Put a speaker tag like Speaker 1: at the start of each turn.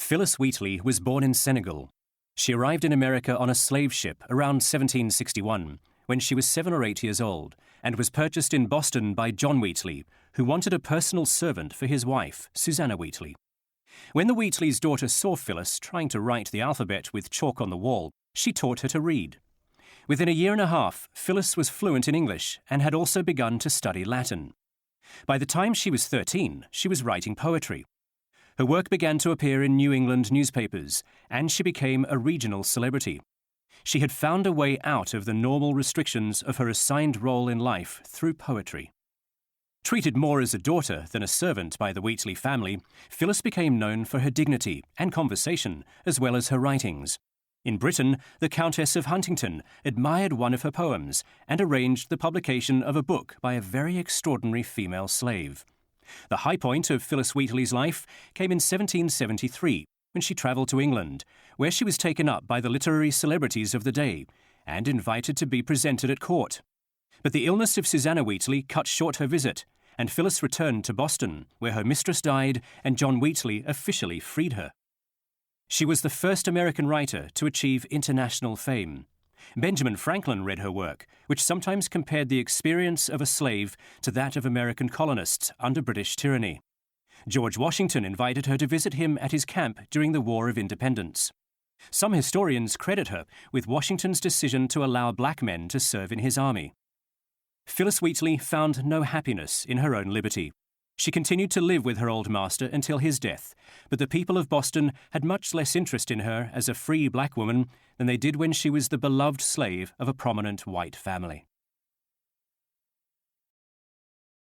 Speaker 1: Phyllis Wheatley was born in Senegal. She arrived in America on a slave ship around 1761, when she was 7 or 8 years old, and was purchased in Boston by John Wheatley, who wanted a personal servant for his wife, Susanna Wheatley. When the Wheatleys' daughter saw Phyllis trying to write the alphabet with chalk on the wall, she taught her to read. Within a year and a half, Phyllis was fluent in English and had also begun to study Latin. By the time she was 13, she was writing poetry. Her work began to appear in New England newspapers, and she became a regional celebrity. She had found a way out of the normal restrictions of her assigned role in life through poetry. Treated more as a daughter than a servant by the Wheatley family, Phyllis became known for her dignity and conversation, as well as her writings. In Britain, the Countess of Huntington admired one of her poems and arranged the publication of a book by a very extraordinary female slave. The high point of Phyllis Wheatley's life came in 1773, when she travelled to England, where she was taken up by the literary celebrities of the day and invited to be presented at court. But the illness of Susanna Wheatley cut short her visit, and Phyllis returned to Boston, where her mistress died and John Wheatley officially freed her. She was the first American writer to achieve international fame. Benjamin Franklin read her work, which sometimes compared the experience of a slave to that of American colonists under British tyranny. George Washington invited her to visit him at his camp during the War of Independence. Some historians credit her with Washington's decision to allow black men to serve in his army. Phyllis Wheatley found no happiness in her own liberty. She continued to live with her old master until his death, but the people of Boston had much less interest in her as a free black woman than they did when she was the beloved slave of a prominent white family.